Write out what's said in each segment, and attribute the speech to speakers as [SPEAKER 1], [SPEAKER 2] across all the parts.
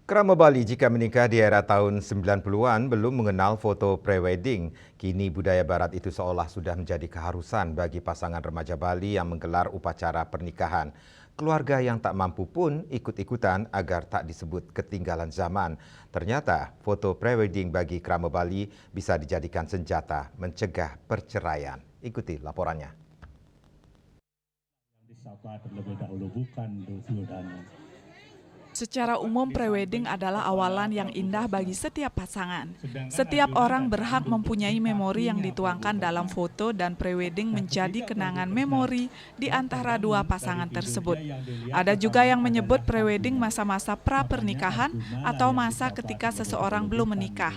[SPEAKER 1] Kerama Bali jika menikah di era tahun 90-an belum mengenal foto pre-wedding. Kini budaya barat itu seolah sudah menjadi keharusan bagi pasangan remaja Bali yang menggelar upacara pernikahan. Keluarga yang tak mampu pun ikut-ikutan agar tak disebut ketinggalan zaman. Ternyata foto pre-wedding bagi kerama Bali bisa dijadikan senjata mencegah perceraian. Ikuti laporannya.
[SPEAKER 2] Disapa terlebih dahulu bukan Duryodana.
[SPEAKER 3] Secara umum prewedding adalah awalan yang indah bagi setiap pasangan. Setiap orang berhak mempunyai memori yang dituangkan dalam foto dan prewedding menjadi kenangan memori di antara dua pasangan tersebut. Ada juga yang menyebut prewedding masa-masa pra-pernikahan atau masa ketika seseorang belum menikah.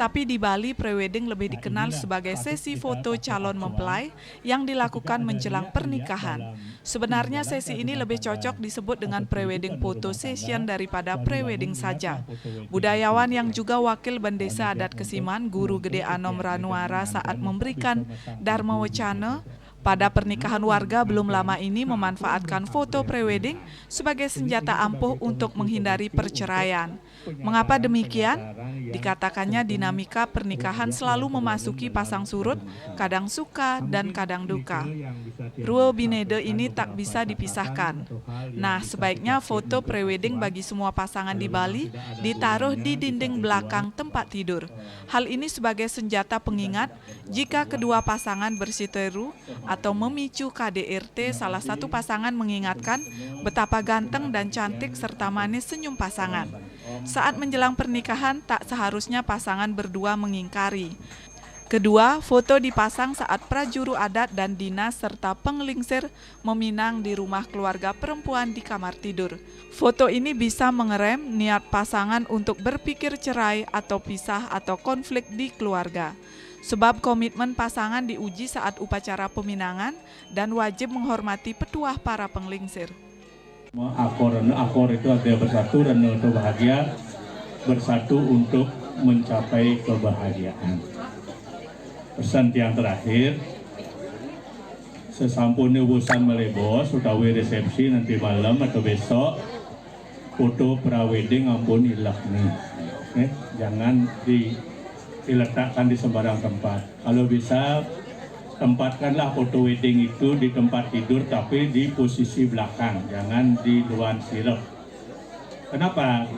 [SPEAKER 3] Tapi di Bali prewedding lebih dikenal sebagai sesi foto calon mempelai yang dilakukan menjelang pernikahan. Sebenarnya sesi ini lebih cocok disebut dengan prewedding photo session daripada prewedding saja. Budayawan yang juga wakil Bendesa Adat Kesiman, Guru Gede Anom Ranuara saat memberikan Dharma Wacana pada pernikahan warga belum lama ini memanfaatkan foto prewedding sebagai senjata ampuh untuk menghindari perceraian. Mengapa demikian? Dikatakannya dinamika pernikahan selalu memasuki pasang surut, kadang suka dan kadang duka. Ruo binede ini tak bisa dipisahkan. Nah, sebaiknya foto prewedding bagi semua pasangan di Bali ditaruh di dinding belakang tempat tidur. Hal ini sebagai senjata pengingat jika kedua pasangan bersiteru atau memicu KDRT, salah satu pasangan mengingatkan betapa ganteng dan cantik serta manis senyum pasangan. Saat menjelang pernikahan, tak seharusnya pasangan berdua mengingkari. Kedua, foto dipasang saat prajuru adat dan dinas serta penglingsir meminang di rumah keluarga perempuan di kamar tidur. Foto ini bisa mengerem niat pasangan untuk berpikir cerai atau pisah atau konflik di keluarga. Sebab komitmen pasangan diuji saat upacara peminangan dan wajib menghormati petuah para penglingsir.
[SPEAKER 2] Akor itu artinya bersatu dan untuk bahagia, bersatu untuk mencapai kebahagiaan. Pesan yang terakhir, sesampun ubusan melebos, utawi resepsi nanti malam atau besok, foto pra-wedding ampun ilah nih. Jangan diletakkan di sembarang tempat. Kalau bisa, tempatkanlah foto wedding itu di tempat tidur tapi di posisi belakang, jangan di luar sirep. Kenapa?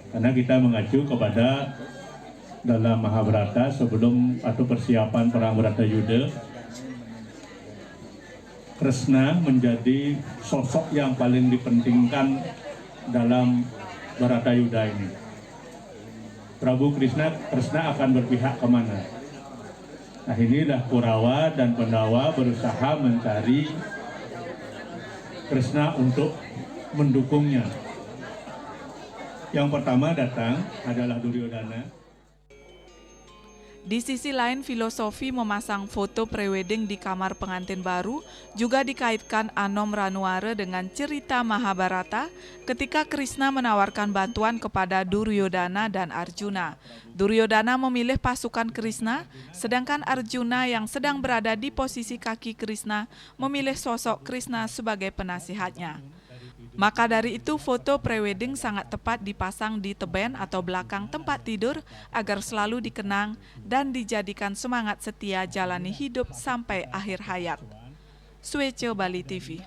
[SPEAKER 2] Karena kita mengacu kepada dalam Mahabharata sebelum atau persiapan perang Bharatayuda, Kresna menjadi sosok yang paling dipentingkan dalam Bharatayuda ini. Prabu Kresna akan berpihak kemana? Nah, inilah Kurawa dan Pandawa berusaha mencari Kresna untuk mendukungnya. Yang pertama datang adalah Duryodana.
[SPEAKER 3] Di sisi lain, filosofi memasang foto prewedding di kamar pengantin baru juga dikaitkan Anom Ranuara dengan cerita Mahabharata ketika Krishna menawarkan bantuan kepada Duryodana dan Arjuna. Duryodana memilih pasukan Krishna, sedangkan Arjuna yang sedang berada di posisi kaki Krishna memilih sosok Krishna sebagai penasihatnya. Maka dari itu foto prewedding sangat tepat dipasang di teben atau belakang tempat tidur agar selalu dikenang dan dijadikan semangat setia jalani hidup sampai akhir hayat. Swece Bali TV.